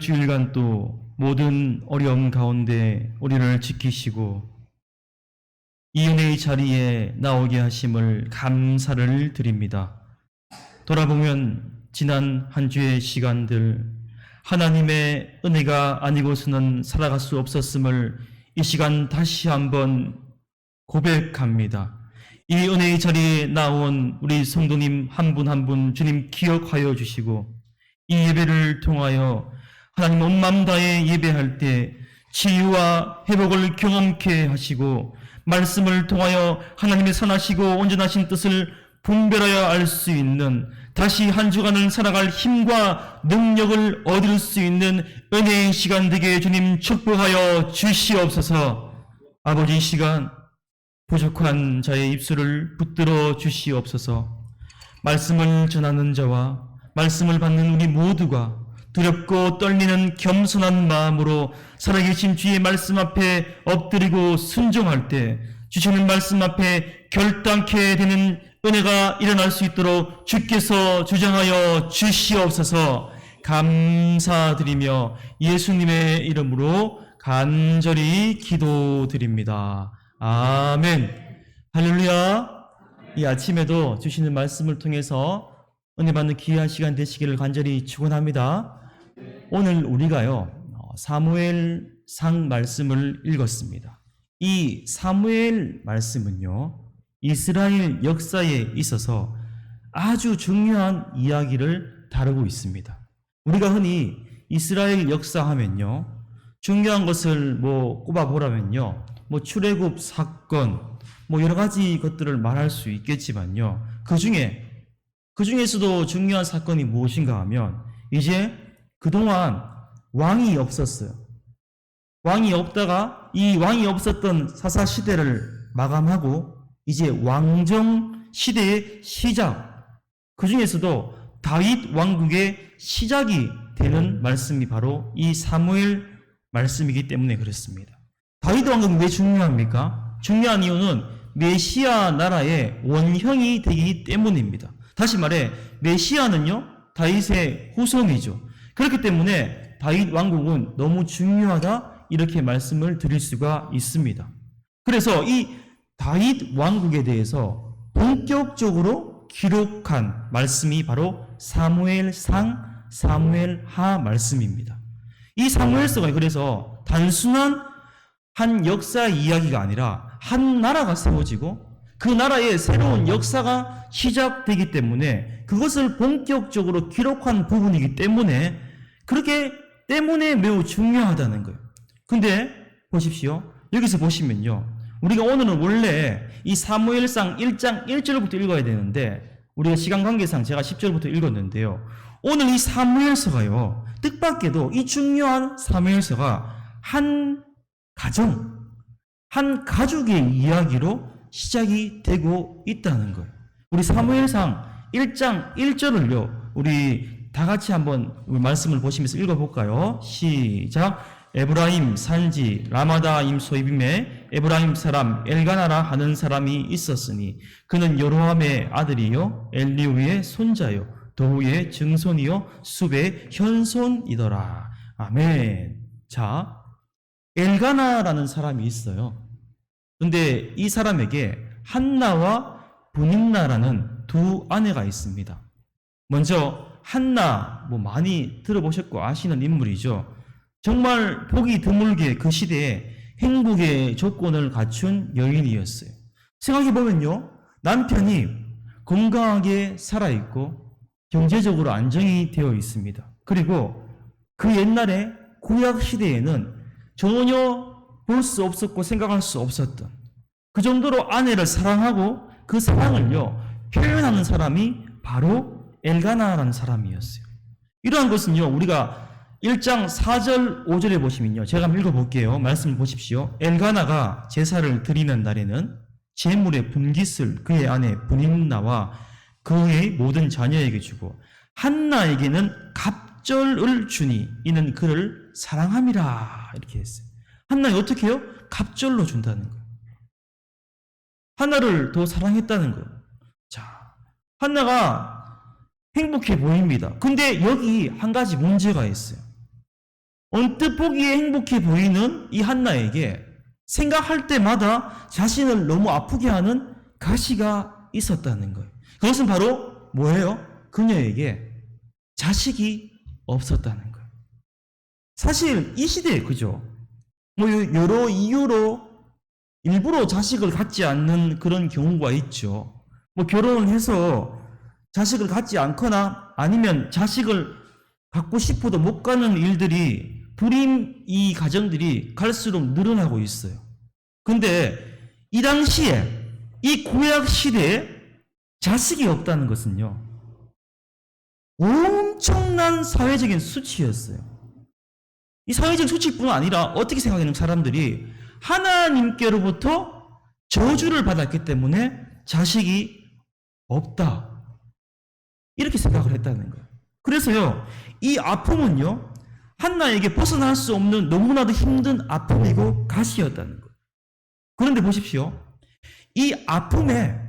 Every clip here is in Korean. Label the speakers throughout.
Speaker 1: 주일간 또 모든 어려움 가운데 우리를 지키시고 이 은혜의 자리에 나오게 하심을 감사를 드립니다. 돌아보면 지난 한 주의 시간들, 하나님의 은혜가 아니고서는 살아갈 수 없었음을 이 시간 다시 한번 고백합니다. 이 은혜의 자리에 나온 우리 성도님 한 분 한 분 주님 기억하여 주시고, 이 예배를 통하여 하나님 온 마음 다해 예배할 때 치유와 회복을 경험케 하시고, 말씀을 통하여 하나님의 선하시고 온전하신 뜻을 분별하여 알 수 있는, 다시 한 주간을 살아갈 힘과 능력을 얻을 수 있는 은혜의 시간 되게 주님 축복하여 주시옵소서. 아버지, 이 시간 부족한 자의 입술을 붙들어 주시옵소서. 말씀을 전하는 자와 말씀을 받는 우리 모두가 두렵고 떨리는 겸손한 마음으로 살아계신 주의 말씀 앞에 엎드리고 순종할 때 주시는 말씀 앞에 결단케 되는 은혜가 일어날 수 있도록 주께서 주장하여 주시옵소서. 감사드리며 예수님의 이름으로 간절히 기도드립니다. 아멘. 할렐루야. 이 아침에도 주시는 말씀을 통해서 은혜 받는 귀한 시간 되시기를 간절히 축원합니다. 오늘 우리가요, 사무엘상 말씀을 읽었습니다. 이 사무엘 말씀은요, 이스라엘 역사에 있어서 아주 중요한 이야기를 다루고 있습니다. 우리가 흔히 이스라엘 역사 하면요, 중요한 것을 꼽아보라면요, 출애굽 사건, 여러 가지 것들을 말할 수 있겠지만요, 그 중에서도 중요한 사건이 무엇인가 하면, 이제 그동안 왕이 없었어요. 왕이 없다가 이 왕이 없었던 사사 시대를 마감하고 이제 왕정 시대의 시작, 그 중에서도 다윗 왕국의 시작이 되는 말씀이 바로 이 사무엘 말씀이기 때문에 그렇습니다. 다윗 왕국이 왜 중요합니까? 중요한 이유는 메시아 나라의 원형이 되기 때문입니다. 다시 말해, 메시아는요, 다윗의 후손이죠. 그렇기 때문에 다윗 왕국은 너무 중요하다, 이렇게 말씀을 드릴 수가 있습니다. 그래서 이 다윗 왕국에 대해서 본격적으로 기록한 말씀이 바로 사무엘상, 사무엘하 말씀입니다. 이 사무엘서가 그래서 단순한 한 역사 이야기가 아니라 한 나라가 세워지고 그 나라의 새로운 역사가 시작되기 때문에, 그것을 본격적으로 기록한 부분이기 때문에, 그렇게 때문에 매우 중요하다는 거예요. 근데 보십시오. 여기서 보시면요, 우리가 오늘은 원래 이 사무엘상 1장 1절부터 읽어야 되는데 우리가 시간 관계상 제가 10절부터 읽었는데요, 오늘 이 사무엘서가요, 뜻밖에도 이 중요한 사무엘서가 한 가정, 한 가족의 이야기로 시작이 되고 있다는 거예요. 우리 사무엘상 1장 1절을요, 우리 다 같이 한번 말씀을 보시면서 읽어볼까요? 시작. 에브라임 산지 라마다임 소입임에 에브라임 사람 엘가나라 하는 사람이 있었으니 그는 여로함의 아들이요 엘리우의 손자요 도우의 증손이요 숲의 현손이더라. 아멘. 자, 엘가나라는 사람이 있어요. 근데 이 사람에게 한나와 브닌나라는 두 아내가 있습니다. 먼저 한나, 많이 들어보셨고 아시는 인물이죠. 정말 보기 드물게 그 시대에 행복의 조건을 갖춘 여인이었어요. 생각해보면요, 남편이 건강하게 살아있고 경제적으로 안정이 되어 있습니다. 그리고 그 옛날에 구약 시대에는 전혀 볼 수 없었고 생각할 수 없었던, 그 정도로 아내를 사랑하고 그 사랑을요 표현하는 사람이 바로 엘가나라는 사람이었어요. 이러한 것은요, 우리가 1장 4절 5절에 보시면요, 제가 한번 읽어볼게요. 말씀을 보십시오. 엘가나가 제사를 드리는 날에는 제물의 분깃을 그의 아내 브닌나와 그의 모든 자녀에게 주고 한나에게는 갑절을 주니 이는 그를 사랑함이라, 이렇게 했어요. 한나가 어떻게 해요? 갑절로 준다는 거예요. 한나를 더 사랑했다는 거예요. 자, 한나가 행복해 보입니다. 근데 여기 한 가지 문제가 있어요. 언뜻 보기에 행복해 보이는 이 한나에게 생각할 때마다 자신을 너무 아프게 하는 가시가 있었다는 거예요. 그것은 바로 뭐예요? 그녀에게 자식이 없었다는 거예요. 사실 이 시대에 그죠? 뭐 여러 이유로 일부러 자식을 갖지 않는 그런 경우가 있죠. 뭐 결혼을 해서 자식을 갖지 않거나 아니면 자식을 갖고 싶어도 못 가는 일들이 불임 이 가정들이 갈수록 늘어나고 있어요. 근데 이 당시에 이 구약 시대에 자식이 없다는 것은요, 엄청난 사회적인 수치였어요. 이 사회적 수치뿐 아니라 어떻게 생각하는 사람들이 하나님께로부터 저주를 받았기 때문에 자식이 없다. 이렇게 생각을 했다는 거예요. 그래서요, 이 아픔은요, 한나에게 벗어날 수 없는 너무나도 힘든 아픔이고 가시였다는 거예요. 그런데 보십시오. 이 아픔에,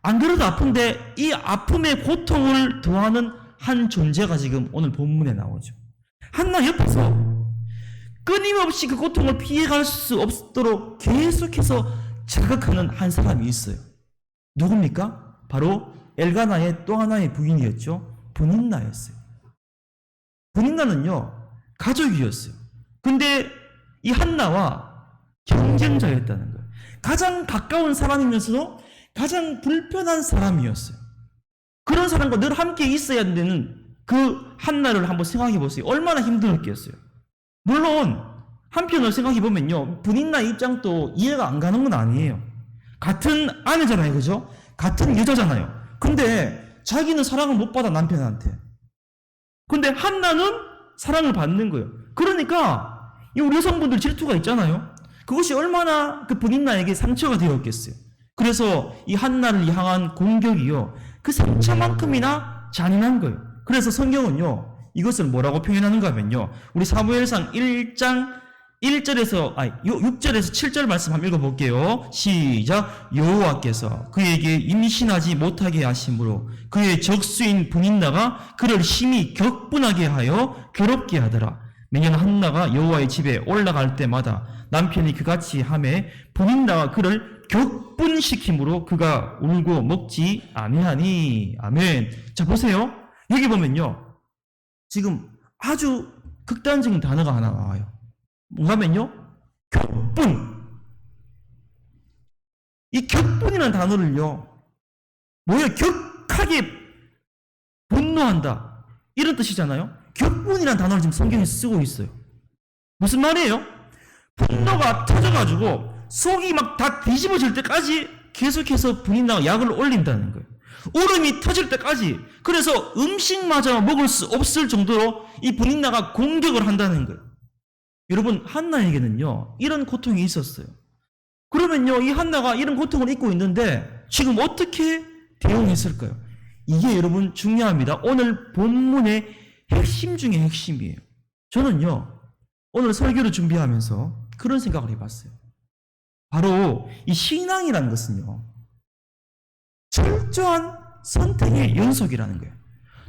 Speaker 1: 안 그래도 아픈데 이 아픔의 고통을 더하는 한 존재가 지금 오늘 본문에 나오죠. 한나 옆에서 끊임없이 그 고통을 피해갈 수 없도록 계속해서 자극하는 한 사람이 있어요. 누굽니까? 바로 엘가나의 또 하나의 부인이었죠. 브닌나였어요. 브닌나는요, 가족이었어요. 근데 이 한나와 경쟁자였다는 거예요. 가장 가까운 사람이면서도 가장 불편한 사람이었어요. 그런 사람과 늘 함께 있어야 되는 그 한나를 한번 생각해 보세요. 얼마나 힘들었겠어요. 물론 한편으로 생각해 보면요, 브닌나 입장도 이해가 안 가는 건 아니에요. 같은 아내잖아요, 그죠? 같은 여자잖아요. 근데 자기는 사랑을 못 받아, 남편한테. 근데 한나는 사랑을 받는 거예요. 그러니까 이 우리 여성분들 질투가 있잖아요. 그것이 얼마나 그 브닌나에게 상처가 되었겠어요. 그래서 이 한나를 향한 공격이요, 그 상처만큼이나 잔인한 거예요. 그래서 성경은요, 이것을 뭐라고 표현하는가 하면요, 우리 사무엘상 1장 6절에서 7절 말씀 한번 읽어볼게요. 시작. 여호와께서 그에게 임신하지 못하게 하심으로 그의 적수인 브닌나가 그를 심히 격분하게 하여 괴롭게 하더라. 매년 한나가 여호와의 집에 올라갈 때마다 남편이 그같이 하매 브닌나가 그를 격분시킴으로 그가 울고 먹지 아니하니. 아멘. 자, 보세요. 여기 보면요, 지금 아주 극단적인 단어가 하나 나와요. 뭐냐면요, 격분. 이 격분이라는 단어를요, 뭐예요? 격하게 분노한다, 이런 뜻이잖아요. 격분이라는 단어를 지금 성경에 쓰고 있어요. 무슨 말이에요? 분노가 터져가지고 속이 막 다 뒤집어질 때까지 계속해서 브닌나가 약을 올린다는 거예요. 울음이 터질 때까지. 그래서 음식마저 먹을 수 없을 정도로 이 브닌나가 공격을 한다는 거예요. 여러분, 한나에게는요, 이런 고통이 있었어요. 그러면요, 이 한나가 이런 고통을 잊고 있는데 지금 어떻게 대응했을까요? 이게 여러분 중요합니다. 오늘 본문의 핵심 중에 핵심이에요. 저는요, 오늘 설교를 준비하면서 그런 생각을 해봤어요. 바로 이 신앙이라는 것은요, 철저한 선택의 연속이라는 거예요.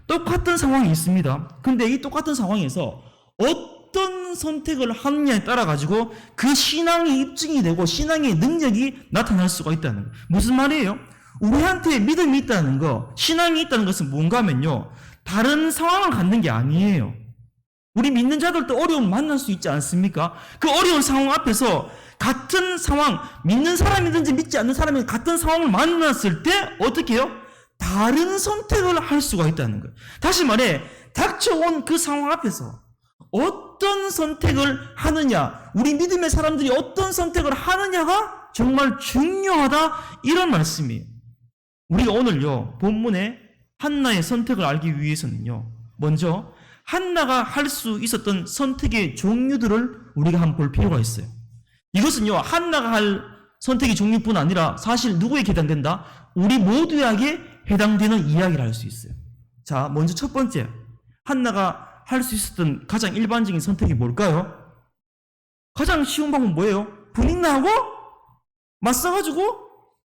Speaker 1: 똑같은 상황이 있습니다. 근데 이 똑같은 상황에서 어떤 선택을 하느냐에 따라 가지고 그 신앙이 입증이 되고 신앙의 능력이 나타날 수가 있다는 거예요. 무슨 말이에요? 우리한테 믿음이 있다는 거, 신앙이 있다는 것은 뭔가 하면요, 다른 상황을 갖는 게 아니에요. 우리 믿는 자들도 어려움을 만날 수 있지 않습니까? 그 어려운 상황 앞에서 같은 상황, 믿는 사람이든지 믿지 않는 사람이 같은 상황을 만났을 때 어떻게 해요? 다른 선택을 할 수가 있다는 거예요. 다시 말해, 닥쳐온 그 상황 앞에서 어떤 선택을 하느냐, 우리 믿음의 사람들이 어떤 선택을 하느냐가 정말 중요하다, 이런 말씀이에요. 우리가 오늘요, 본문에 한나의 선택을 알기 위해서는요, 먼저 한나가 할 수 있었던 선택의 종류들을 우리가 한번 볼 필요가 있어요. 이것은요, 한나가 할 선택의 종류뿐 아니라 사실 누구에게 해당된다? 우리 모두에게 해당되는 이야기를 할 수 있어요. 자, 먼저 첫 번째, 한나가 할 수 있었던 가장 일반적인 선택이 뭘까요? 가장 쉬운 방법은 뭐예요? 브닌나하고 맞서가지고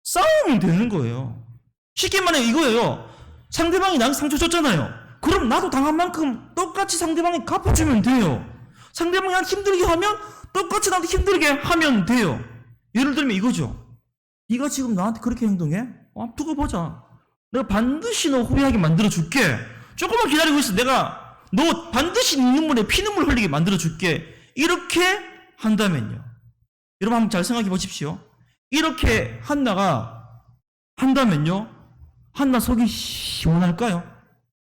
Speaker 1: 싸우면 되는 거예요. 쉽게 말해 이거예요. 상대방이 나한테 상처 줬잖아요. 그럼 나도 당한 만큼 똑같이 상대방이 갚아주면 돼요. 상대방이 힘들게 하면 똑같이 나한테 힘들게 하면 돼요. 예를 들면 이거죠. 네가 지금 나한테 그렇게 행동해? 두고 보자. 내가 반드시 너 후회하게 만들어줄게. 조금만 기다리고 있어. 내가 너 반드시 눈물에 피눈물 흘리게 만들어줄게. 이렇게 한다면요. 여러분 한번 잘 생각해 보십시오. 이렇게 한나가 한다면요. 한나 속이 시원할까요?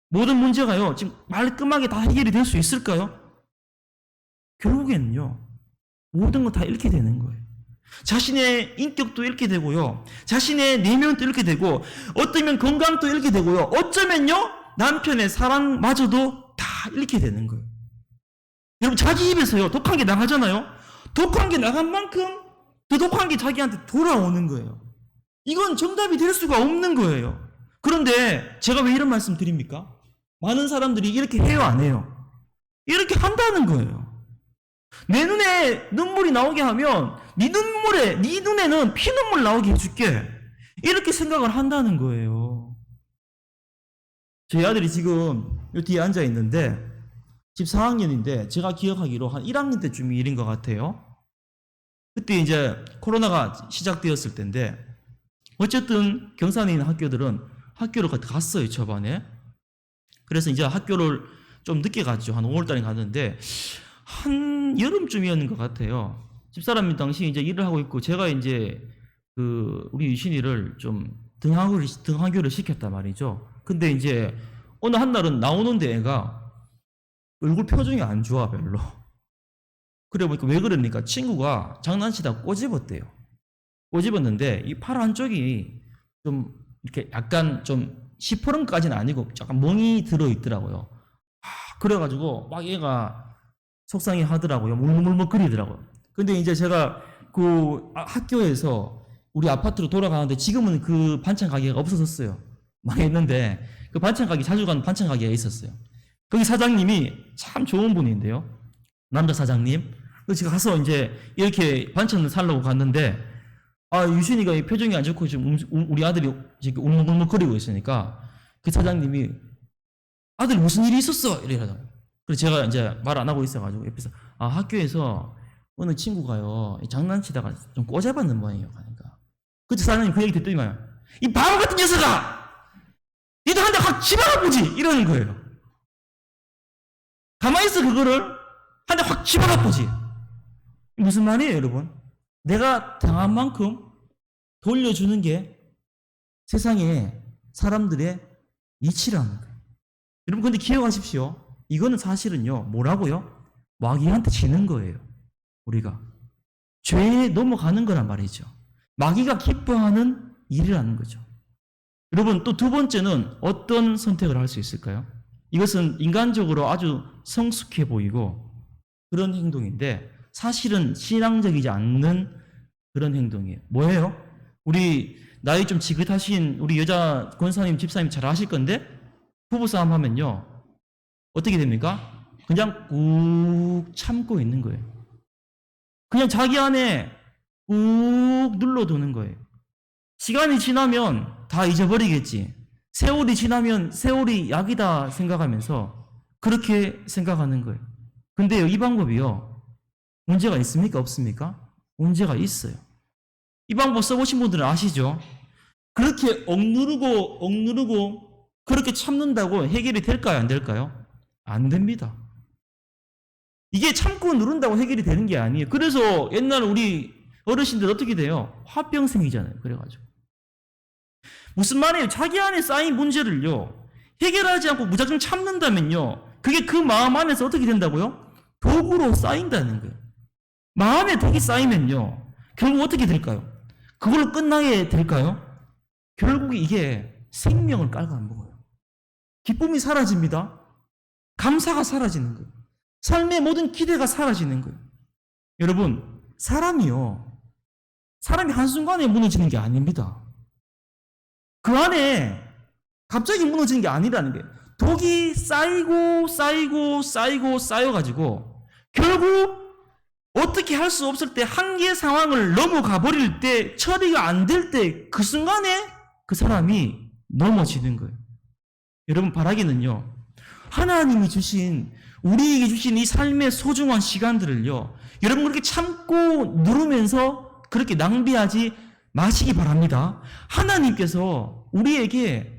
Speaker 1: 모든 문제가요. 지금 말끔하게 다 해결이 될 수 있을까요? 결국에는요. 모든 거 다 잃게 되는 거예요. 자신의 인격도 잃게 되고요. 자신의 내면도 잃게 되고 어쩌면 건강도 잃게 되고요. 어쩌면요. 남편의 사랑마저도 다 잃게 되는 거예요. 여러분 자기 입에서요. 독한 게 나가잖아요. 독한 게 나간 만큼 그 독한 게 자기한테 돌아오는 거예요. 이건 정답이 될 수가 없는 거예요. 그런데 제가 왜 이런 말씀 드립니까? 많은 사람들이 이렇게 해요, 안 해요? 이렇게 한다는 거예요. 내 눈에 눈물이 나오게 하면 네 눈에는 피눈물 나오게 해줄게. 이렇게 생각을 한다는 거예요. 저희 아들이 지금 요 뒤에 앉아 있는데 지금 4학년인데 제가 기억하기로 한 1학년 때쯤이 일인 것 같아요. 그때 이제 코로나가 시작되었을 때인데 어쨌든 경산에 있는 학교들은 학교를 갔어요, 초반에. 그래서 이제 학교를 좀 늦게 갔죠. 한 5월달에 갔는데 한 여름쯤이었는 것 같아요. 집사람이 당시 이제 일을 하고 있고 제가 이제 우리 유신이를 좀 등하교를 시켰단 말이죠. 근데 이제 어느 한 날은 나오는데 애가 얼굴 표정이 안 좋아 별로. 그래 보니까 왜 그러니까 친구가 장난치다 꼬집었대요. 꼬집었는데 이 팔 한쪽이 좀 이렇게 약간 좀 시퍼런까지는 아니고 약간 멍이 들어 있더라고요. 그래가지고 막 얘가 속상해 하더라고요. 물물물 거리더라고요. 근데 이제 제가 그 학교에서 우리 아파트로 돌아가는데 지금은 그 반찬 가게가 없어졌어요. 망했는데 그 반찬 가게 자주 가는 반찬 가게가 있었어요. 거기 사장님이 참 좋은 분인데요. 남자 사장님. 그래서 제가 가서 이제 이렇게 반찬을 사려고 갔는데 유신이가 표정이 안 좋고 지금 우리 아들이 지금 울먹울먹거리고 있으니까 그 사장님이 아들 무슨 일이 있었어? 이러더라고요. 그래서 제가 이제 말 안 하고 있어가지고 옆에서 학교에서 어느 친구가요 장난치다가 좀 꼬잡았는 모양이에요. 그러니까 그때 사장님 그 얘기 듣더니만 이 바보 같은 녀석아! 니도 한 대 확 집어가보지! 이러는 거예요. 가만히 있어 그거를 한 대 확 집어가보지. 무슨 말이에요 여러분? 내가 당한 만큼 돌려주는 게 세상에 사람들의 이치라는 거예요. 여러분 근데 기억하십시오. 이거는 사실은요 뭐라고요? 마귀한테 지는 거예요. 우리가 죄에 넘어가는 거란 말이죠. 마귀가 기뻐하는 일이라는 거죠. 여러분 또 두 번째는 어떤 선택을 할 수 있을까요? 이것은 인간적으로 아주 성숙해 보이고 그런 행동인데 사실은 신앙적이지 않는 그런 행동이에요. 뭐예요? 우리 나이 좀 지긋하신 우리 여자 권사님 집사님 잘 아실 건데 부부싸움 하면요 어떻게 됩니까? 그냥 꾹 참고 있는 거예요. 그냥 자기 안에 꾹 눌러두는 거예요. 시간이 지나면 다 잊어버리겠지. 세월이 지나면 세월이 약이다 생각하면서 그렇게 생각하는 거예요. 근데요, 이 방법이요. 문제가 있습니까? 없습니까? 문제가 있어요. 이 방법 써보신 분들은 아시죠? 그렇게 억누르고 그렇게 참는다고 해결이 될까요? 안 될까요? 안 됩니다. 이게 참고 누른다고 해결이 되는 게 아니에요. 그래서 옛날 우리 어르신들 어떻게 돼요? 화병생이잖아요. 그래가지고. 무슨 말이에요? 자기 안에 쌓인 문제를요, 해결하지 않고 무작정 참는다면요, 그게 그 마음 안에서 어떻게 된다고요? 독으로 쌓인다는 거예요. 마음에 독이 쌓이면요, 결국 어떻게 될까요? 그걸로 끝나게 될까요? 결국 이게 생명을 깔아먹어요. 기쁨이 사라집니다. 감사가 사라지는 거예요. 삶의 모든 기대가 사라지는 거예요. 여러분, 사람이 한순간에 무너지는 게 아닙니다. 그 안에 갑자기 무너지는 게 아니라는 게 독이 쌓여가지고 결국 어떻게 할 수 없을 때 한계 상황을 넘어가 버릴 때 처리가 안 될 때 그 순간에 그 사람이 넘어지는 거예요. 여러분 바라기는요, 하나님이 주신 우리에게 주신 이 삶의 소중한 시간들을요, 여러분 그렇게 참고 누르면서 그렇게 낭비하지 마시기 바랍니다. 하나님께서 우리에게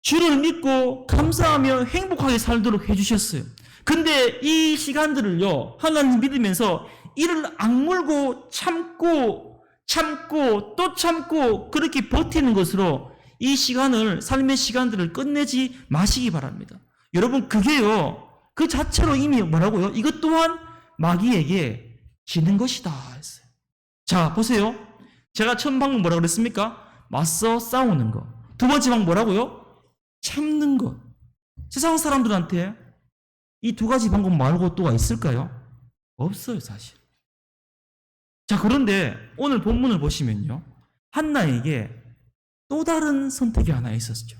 Speaker 1: 주를 믿고 감사하며 행복하게 살도록 해주셨어요. 근데 이 시간들을요, 하나님 믿으면서 이를 악물고 참고 또 참고 그렇게 버티는 것으로 이 시간을, 삶의 시간들을 끝내지 마시기 바랍니다. 여러분, 그게요, 그 자체로 이미 뭐라고요? 이것 또한 마귀에게 지는 것이다 했어요. 자, 보세요. 제가 첫 방법 뭐라고 그랬습니까? 맞서 싸우는 거. 두 번째 방법 뭐라고요? 참는 것. 세상 사람들한테 이 두 가지 방법 말고 또가 있을까요? 없어요, 사실. 자, 그런데 오늘 본문을 보시면요, 한나에게 또 다른 선택이 하나 있었죠.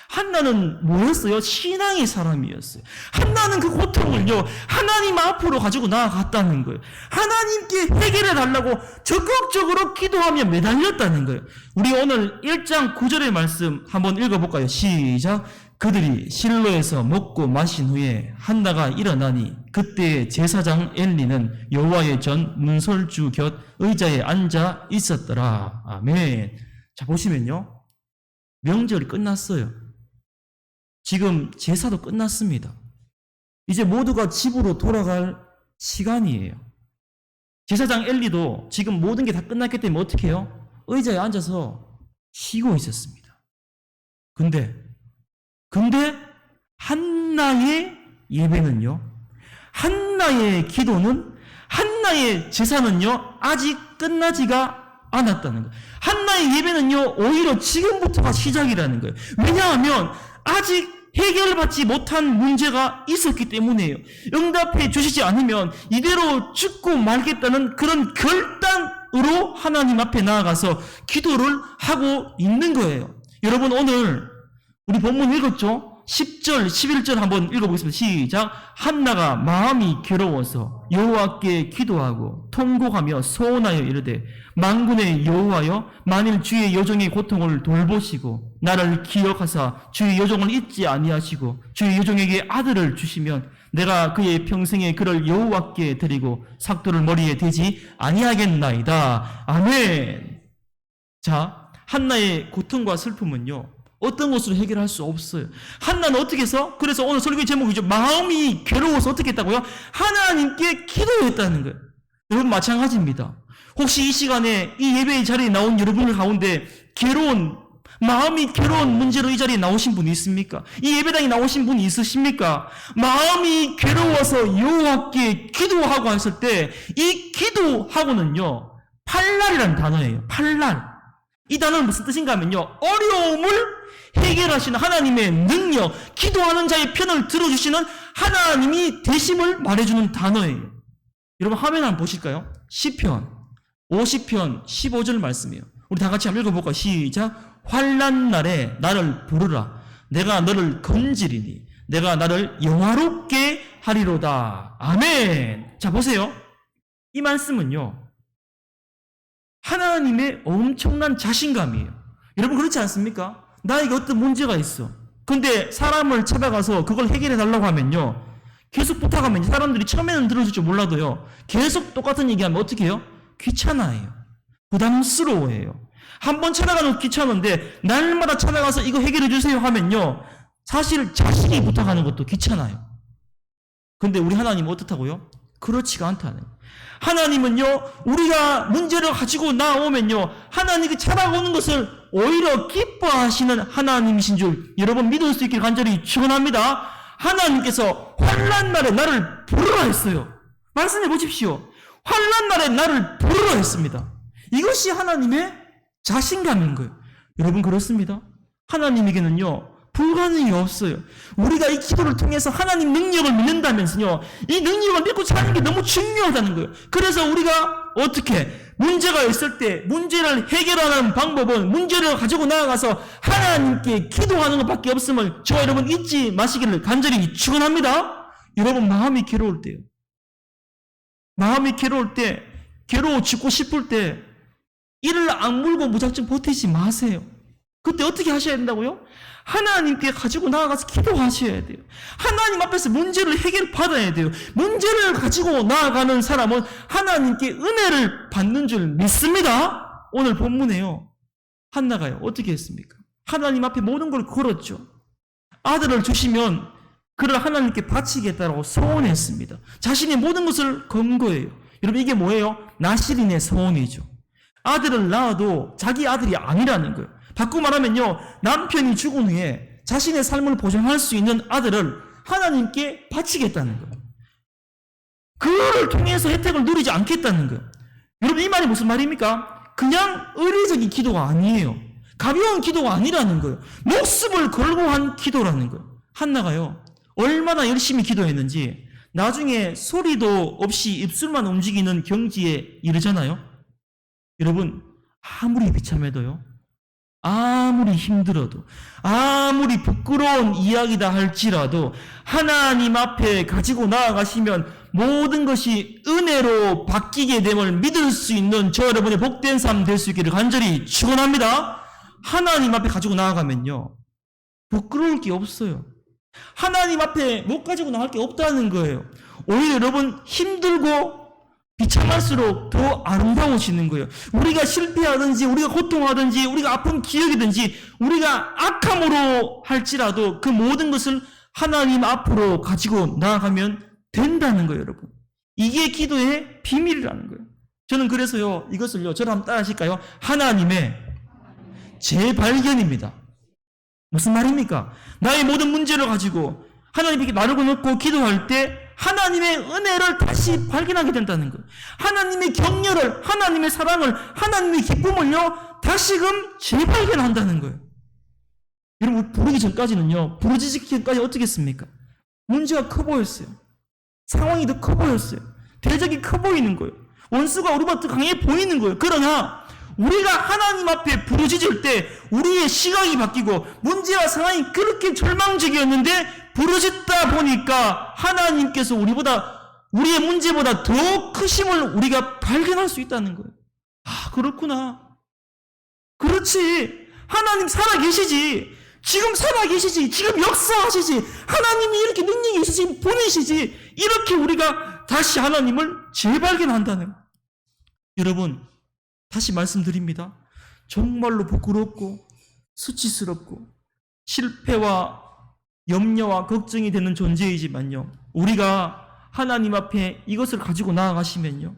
Speaker 1: 한나는 뭐였어요? 신앙의 사람이었어요. 한나는 그 고통을요, 하나님 앞으로 가지고 나아갔다는 거예요. 하나님께 해결해 달라고 적극적으로 기도하며 매달렸다는 거예요. 우리 오늘 1장 9절의 말씀 한번 읽어볼까요? 시작. 그들이 실로에서 먹고 마신 후에 한나가 일어나니 그때 제사장 엘리는 여호와의 전 문설주 곁 의자에 앉아 있었더라. 아멘. 자, 보시면요, 명절이 끝났어요. 지금 제사도 끝났습니다. 이제 모두가 집으로 돌아갈 시간이에요. 제사장 엘리도 지금 모든 게 다 끝났기 때문에 어떻게 해요? 의자에 앉아서 쉬고 있었습니다. 근데 한나의 예배는요, 한나의 기도는, 한나의 제사는요, 아직 끝나지가 않았다는 거예요. 한나의 예배는요, 오히려 지금부터가 시작이라는 거예요. 왜냐하면 아직 해결받지 못한 문제가 있었기 때문이에요. 응답해 주시지 않으면 이대로 죽고 말겠다는 그런 결단으로 하나님 앞에 나아가서 기도를 하고 있는 거예요. 여러분, 오늘 우리 본문 읽었죠? 10절, 11절 한번 읽어보겠습니다. 시작. 한나가 마음이 괴로워서 여호와께 기도하고 통곡하며 소원하여 이르되 만군의 여호와여, 만일 주의 여종의 고통을 돌보시고 나를 기억하사 주의 여종을 잊지 아니하시고 주의 여종에게 아들을 주시면 내가 그의 평생에 그를 여호와께 드리고 삭도를 머리에 대지 아니하겠나이다. 아멘. 자, 한나의 고통과 슬픔은요, 어떤 것으로 해결할 수 없어요. 한나는 어떻게 해서? 그래서 오늘 설교의 제목이죠. 마음이 괴로워서 어떻게 했다고요? 하나님께 기도했다는 거예요. 여러분, 마찬가지입니다. 혹시 이 시간에 이 예배의 자리에 나온 여러분들 가운데 마음이 괴로운 문제로 이 자리에 나오신 분이 있습니까? 이 예배당에 나오신 분이 있으십니까? 마음이 괴로워서 여호와께 기도하고 했을 때 이 기도하고는요, 팔날이라는 단어예요. 팔날. 이 단어는 무슨 뜻인가 하면요, 어려움을 해결하시는 하나님의 능력, 기도하는 자의 편을 들어주시는 하나님이 되심을 말해주는 단어예요. 여러분, 화면 한번 보실까요? 시편 50편 15절 말씀이에요. 우리 다 같이 한번 읽어볼까요? 시작. 환난 날에 나를 부르라. 내가 너를 건지리니 내가 나를 영화롭게 하리로다. 아멘. 자, 보세요. 이 말씀은요, 하나님의 엄청난 자신감이에요. 여러분, 그렇지 않습니까? 나에게 어떤 문제가 있어. 근데 사람을 찾아가서 그걸 해결해 달라고 하면요, 계속 부탁하면 사람들이 처음에는 들어줄 줄 몰라도요, 계속 똑같은 얘기하면 어떻게 해요? 귀찮아해요. 부담스러워해요. 한번 찾아가는 거 귀찮은데 날마다 찾아가서 이거 해결해 주세요 하면요, 사실 자식이 부탁하는 것도 귀찮아요. 근데 우리 하나님은 어떻다고요? 그렇지가 않다는 거예요. 하나님은요, 우리가 문제를 가지고 나오면요, 하나님이 찾아오는 것을 오히려 기뻐하시는 하나님이신 줄 여러분 믿을 수 있길 간절히 축원합니다. 하나님께서 환난 날에 나를 부르라 했어요. 말씀해 보십시오. 환난 날에 나를 부르라 했습니다. 이것이 하나님의 자신감인 거예요. 여러분, 그렇습니다. 하나님에게는요, 불가능이 없어요. 우리가 이 기도를 통해서 하나님 능력을 믿는다면서요, 이 능력을 믿고 사는 게 너무 중요하다는 거예요. 그래서 우리가 어떻게 문제가 있을 때 문제를 해결하는 방법은 문제를 가지고 나아가서 하나님께 기도하는 것밖에 없음을 저와 여러분 잊지 마시기를 간절히 축원합니다. 여러분, 마음이 괴로울 때요, 마음이 괴로울 때, 괴로워 죽고 싶을 때 이를 악물고 무작정 버티지 마세요. 그때 어떻게 하셔야 된다고요? 하나님께 가지고 나아가서 기도하셔야 돼요. 하나님 앞에서 문제를 해결받아야 돼요. 문제를 가지고 나아가는 사람은 하나님께 은혜를 받는 줄 믿습니다. 오늘 본문에요. 한나가요. 어떻게 했습니까? 하나님 앞에 모든 걸 걸었죠. 아들을 주시면 그를 하나님께 바치겠다고 소원했습니다. 자신의 모든 것을 건 거예요. 여러분 이게 뭐예요? 나실인의 소원이죠. 아들을 낳아도 자기 아들이 아니라는 거예요. 바꾸고 말하면요, 남편이 죽은 후에 자신의 삶을 보장할 수 있는 아들을 하나님께 바치겠다는 거예요. 그를 통해서 혜택을 누리지 않겠다는 거예요. 여러분 이 말이 무슨 말입니까? 그냥 의례적인 기도가 아니에요. 가벼운 기도가 아니라는 거예요. 목숨을 걸고 한 기도라는 거예요. 한나가요, 얼마나 열심히 기도했는지 나중에 소리도 없이 입술만 움직이는 경지에 이르잖아요. 여러분 아무리 비참해도요, 아무리 힘들어도, 아무리 부끄러운 이야기다 할지라도 하나님 앞에 가지고 나아가시면 모든 것이 은혜로 바뀌게 됨을 믿을 수 있는 저 여러분의 복된 삶 될 수 있기를 간절히 축원합니다. 하나님 앞에 가지고 나아가면요, 부끄러울 게 없어요. 하나님 앞에 못 가지고 나갈 게 없다는 거예요. 오히려 여러분 힘들고 비참할수록 더 아름다워지는 거예요. 우리가 실패하든지 우리가 고통하든지 우리가 아픈 기억이든지 우리가 악함으로 할지라도 그 모든 것을 하나님 앞으로 가지고 나아가면 된다는 거예요, 여러분. 이게 기도의 비밀이라는 거예요. 저는 그래서요, 이것을요, 저를 한번 따라 하실까요? 하나님의 재발견입니다. 무슨 말입니까? 나의 모든 문제를 가지고 하나님께 나르고 놓고 기도할 때 하나님의 은혜를 다시 발견하게 된다는 거예요. 하나님의 격려를, 하나님의 사랑을, 하나님의 기쁨을요, 다시금 재발견한다는 거예요. 여러분, 부르기 전까지는요, 부르짖기 전까지 어떻게 했습니까? 문제가 커 보였어요. 상황이 더 커 보였어요. 대적이 커 보이는 거예요. 원수가 우리보다 더 강해 보이는 거예요. 그러나 우리가 하나님 앞에 부르짖을 때 우리의 시각이 바뀌고 문제와 상황이 그렇게 절망적이었는데 부르짖다 보니까 하나님께서 우리의 문제보다 더 크심을 우리가 발견할 수 있다는 거예요. 아, 그렇구나. 그렇지. 하나님 살아계시지. 지금 살아계시지. 지금 역사하시지. 하나님이 이렇게 능력이 있으시 보내시지. 이렇게 우리가 다시 하나님을 재발견한다는 거예요. 여러분, 다시 말씀드립니다. 정말로 부끄럽고 수치스럽고 실패와 염려와 걱정이 되는 존재이지만요, 우리가 하나님 앞에 이것을 가지고 나아가시면요,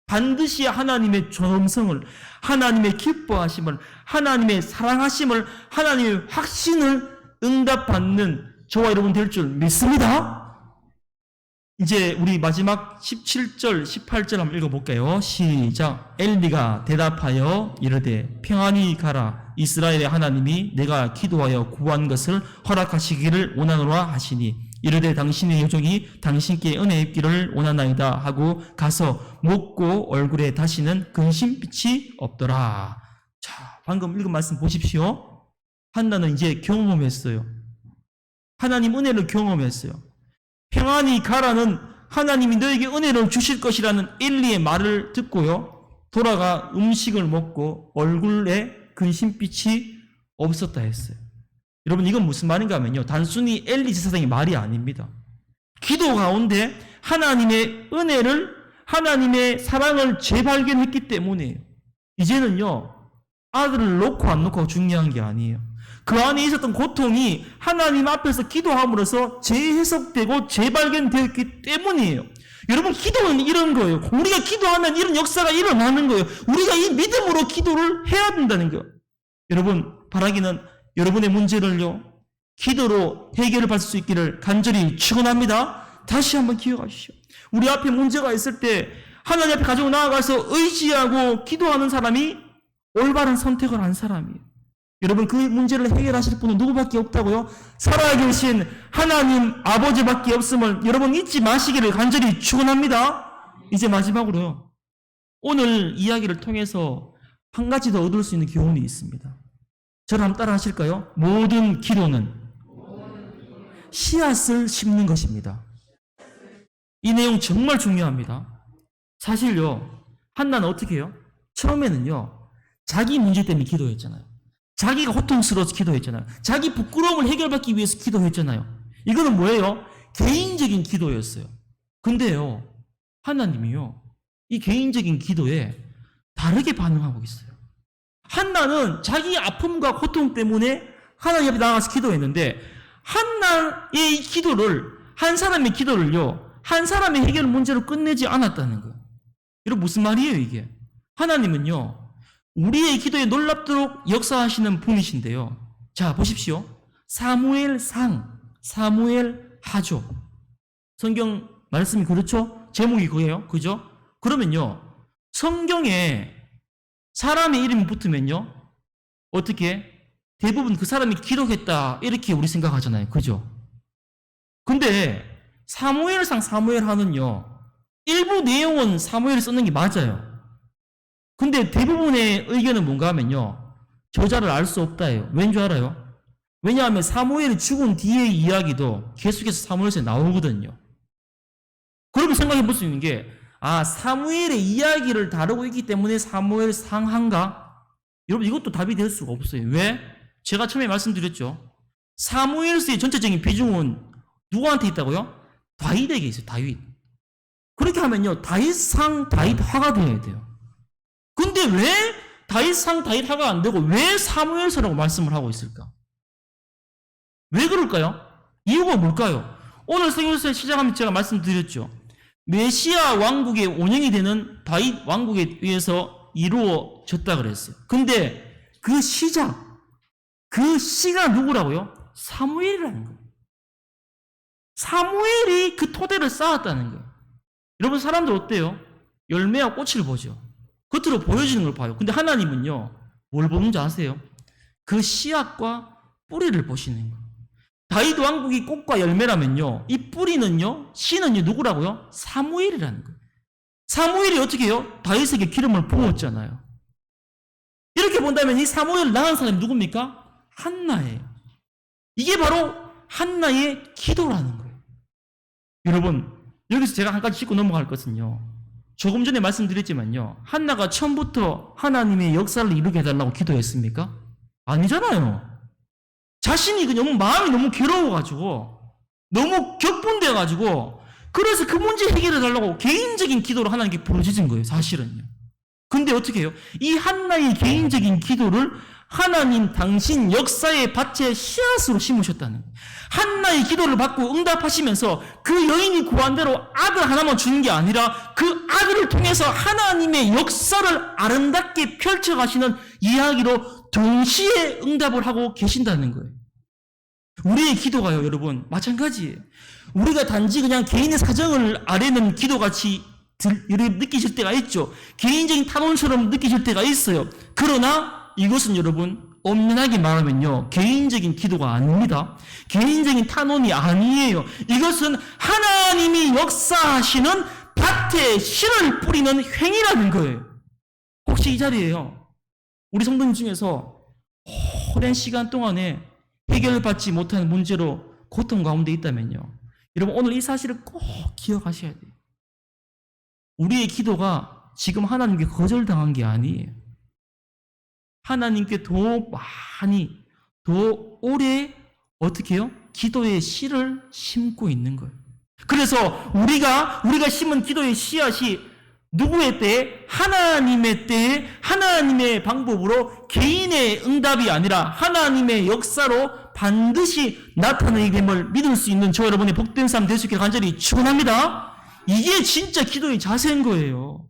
Speaker 1: 반드시 하나님의 존엄성을, 하나님의 기뻐하심을, 하나님의 사랑하심을, 하나님의 확신을 응답받는 저와 여러분 될 줄 믿습니다. 이제 우리 마지막 17절, 18절 한번 읽어볼게요. 시작. 엘리가 대답하여 이르되 평안히 가라. 이스라엘의 하나님이 내가 기도하여 구한 것을 허락하시기를 원하노라 하시니 이르되 당신의 요종이 당신께 은혜 입기를 원하나이다 하고 가서 먹고 얼굴에 다시는 근심빛이 없더라. 자, 방금 읽은 말씀 보십시오. 한나는 이제 경험했어요. 하나님 은혜를 경험했어요. 평안히 가라는 하나님이 너에게 은혜를 주실 것이라는 엘리의 말을 듣고요, 돌아가 음식을 먹고 얼굴에 근심빛이 없었다 했어요. 여러분, 이건 무슨 말인가 하면요, 단순히 엘리 제사장의 말이 아닙니다. 기도 가운데 하나님의 은혜를, 하나님의 사랑을 재발견했기 때문이에요. 이제는요, 아들을 놓고 안 놓고가 중요한 게 아니에요. 그 안에 있었던 고통이 하나님 앞에서 기도함으로써 재해석되고 재발견되었기 때문이에요. 여러분, 기도는 이런 거예요. 우리가 기도하면 이런 역사가 일어나는 거예요. 우리가 이 믿음으로 기도를 해야 된다는 거예요. 여러분, 바라기는 여러분의 문제를요, 기도로 해결을 받을 수 있기를 간절히 축원합니다. 다시 한번 기억하십시오. 우리 앞에 문제가 있을 때 하나님 앞에 가지고 나아가서 의지하고 기도하는 사람이 올바른 선택을 한 사람이에요. 여러분, 그 문제를 해결하실 분은 누구밖에 없다고요? 살아계신 하나님 아버지밖에 없음을 여러분 잊지 마시기를 간절히 축원합니다. 이제 마지막으로요, 오늘 이야기를 통해서 한 가지 더 얻을 수 있는 교훈이 있습니다. 저를 한번 따라 하실까요? 모든 기도는 씨앗을 심는 것입니다. 이 내용 정말 중요합니다. 사실요, 한나는 어떻게 해요? 처음에는요, 자기 문제 때문에 기도했잖아요. 자기가 고통스러워서 기도했잖아요. 자기 부끄러움을 해결받기 위해서 기도했잖아요. 이거는 뭐예요? 개인적인 기도였어요. 근데요, 하나님이요, 이 개인적인 기도에 다르게 반응하고 있어요. 한나는 자기 아픔과 고통 때문에 하나님 앞에 나가서 기도했는데, 한나의 이 기도를, 한 사람의 기도를요, 한 사람의 해결 문제로 끝내지 않았다는 거예요. 여러분, 무슨 말이에요, 이게? 하나님은요, 우리의 기도에 놀랍도록 역사하시는 분이신데요. 자, 보십시오. 사무엘상, 사무엘하죠. 성경 말씀이 그렇죠? 제목이 그거예요. 그죠? 그러면요, 성경에 사람의 이름이 붙으면요, 어떻게? 대부분 그 사람이 기록했다, 이렇게 우리 생각하잖아요. 그죠? 근데 사무엘상 사무엘하는요, 일부 내용은 사무엘이 썼는 게 맞아요. 근데 대부분의 의견은 뭔가 하면요, 저자를 알 수 없다예요. 왠 줄 알아요? 왜냐하면 사무엘이 죽은 뒤의 이야기도 계속해서 사무엘서에 나오거든요. 그러면 생각해 볼 수 있는 게, 아, 사무엘의 이야기를 다루고 있기 때문에 사무엘상한가? 여러분, 이것도 답이 될 수가 없어요. 왜? 제가 처음에 말씀드렸죠. 사무엘서의 전체적인 비중은 누구한테 있다고요? 다윗에게 있어요. 다윗. 그렇게 하면요, 다윗상 다윗하가 되어야 돼요. 근데 왜 다윗상 다윗하가 안 되고 왜 사무엘서라고 말씀을 하고 있을까? 왜 그럴까요? 이유가 뭘까요? 오늘 설교를 시작하면 제가 말씀드렸죠. 메시아 왕국의 원형이 되는 다윗 왕국에 의해서 이루어졌다 그랬어요. 근데 그 시작, 그 시가 누구라고요? 사무엘이라는 거예요. 사무엘이 그 토대를 쌓았다는 거예요. 여러분, 사람들 어때요? 열매와 꽃을 보죠. 겉으로 보여지는 걸 봐요. 근데 하나님은요, 뭘 보는지 아세요? 그 씨앗과 뿌리를 보시는 거예요. 다윗 왕국이 꽃과 열매라면요, 이 뿌리는요, 씨는요, 누구라고요? 사무엘이라는 거예요. 사무엘이 어떻게 해요? 다윗에게 기름을 부었잖아요. 이렇게 본다면 이 사무엘을 낳은 사람이 누굽니까? 한나예요. 이게 바로 한나의 기도라는 거예요. 여러분, 여기서 제가 한 가지 짚고 넘어갈 것은요, 조금 전에 말씀드렸지만요, 한나가 처음부터 하나님의 역사를 이루게 해달라고 기도했습니까? 아니잖아요. 자신이 너무 마음이 너무 괴로워가지고, 너무 격분돼가지고, 그래서 그 문제 해결해달라고 개인적인 기도로 하나님께 부르짖은 거예요, 사실은요. 근데 어떻게 해요? 이 한나의 개인적인 기도를 하나님 당신 역사의 밭에 씨앗으로 심으셨다는 거예요. 한나의 기도를 받고 응답하시면서 그 여인이 구한 대로 아들 하나만 주는 게 아니라 그 아들을 통해서 하나님의 역사를 아름답게 펼쳐가시는 이야기로 동시에 응답을 하고 계신다는 거예요. 우리의 기도가요, 여러분, 마찬가지예요. 우리가 단지 그냥 개인의 사정을 아뢰는 기도같이 느끼실 때가 있죠. 개인적인 탄원처럼 느끼실 때가 있어요. 그러나 이것은 여러분, 엄연하게 말하면요, 개인적인 기도가 아닙니다. 개인적인 탄원이 아니에요. 이것은 하나님이 역사하시는 밭에 씨를 뿌리는 행위라는 거예요. 혹시 이 자리에요, 우리 성도님 중에서 오랜 시간 동안에 해결받지 못하는 문제로 고통 가운데 있다면요, 여러분, 오늘 이 사실을 꼭 기억하셔야 돼요. 우리의 기도가 지금 하나님께 거절당한 게 아니에요. 하나님께 더 많이, 더 오래 어떻게 해요? 기도의 씨를 심고 있는 거예요. 그래서 우리가 심은 기도의 씨앗이 누구의 때에? 하나님의 때에, 하나님의 방법으로 개인의 응답이 아니라 하나님의 역사로 반드시 나타나게 됨을 믿을 수 있는 저 여러분의 복된 삶 될 수 있게 간절히 축원합니다. 이게 진짜 기도의 자세인 거예요.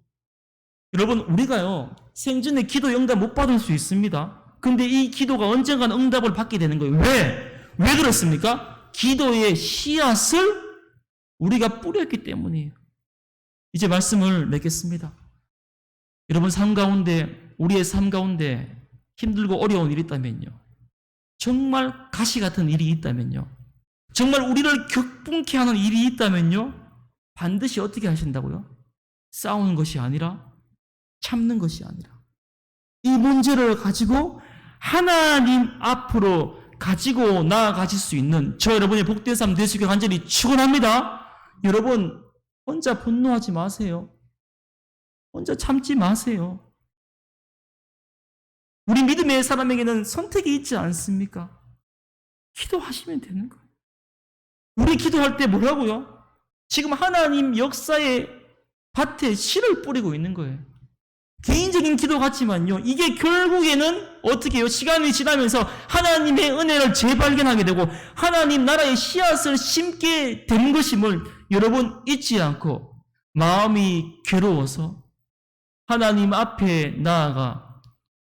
Speaker 1: 여러분, 우리가요, 생전에 기도 응답 못 받을 수 있습니다. 근데 이 기도가 언젠가는 응답을 받게 되는 거예요. 왜 그렇습니까? 기도의 씨앗을 우리가 뿌렸기 때문이에요. 이제 말씀을 맺겠습니다. 여러분, 우리의 삶 가운데 힘들고 어려운 일이 있다면요, 정말 가시 같은 일이 있다면요, 정말 우리를 격분케 하는 일이 있다면요, 반드시 어떻게 하신다고요? 싸우는 것이 아니라, 참는 것이 아니라, 이 문제를 가지고 하나님 앞으로 가지고 나아가실 수 있는 저 여러분의 복된 삶 되시길 간절히 축원합니다. 여러분, 혼자 분노하지 마세요. 혼자 참지 마세요. 우리 믿음의 사람에게는 선택이 있지 않습니까? 기도하시면 되는 거예요. 우리 기도할 때 뭐라고요? 지금 하나님 역사의 밭에 씨를 뿌리고 있는 거예요. 개인적인 기도 같지만요, 이게 결국에는 어떻게 해요? 시간이 지나면서 하나님의 은혜를 재발견하게 되고 하나님 나라의 씨앗을 심게 된 것임을 여러분 잊지 않고 마음이 괴로워서 하나님 앞에 나아가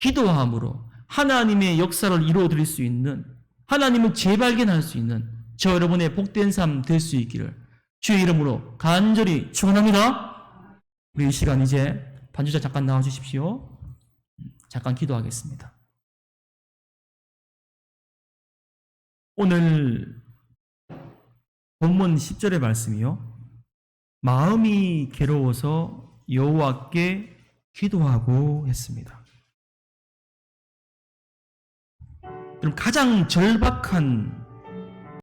Speaker 1: 기도함으로 하나님의 역사를 이루어 드릴 수 있는, 하나님을 재발견할 수 있는 저 여러분의 복된 삶 될 수 있기를 주의 이름으로 간절히 축원합니다. 우리 이 시간 이제 반주자 잠깐 나와 주십시오. 잠깐 기도하겠습니다. 오늘 본문 10절의 말씀이요, 마음이 괴로워서 여호와께 기도하고 했습니다. 그럼 가장 절박한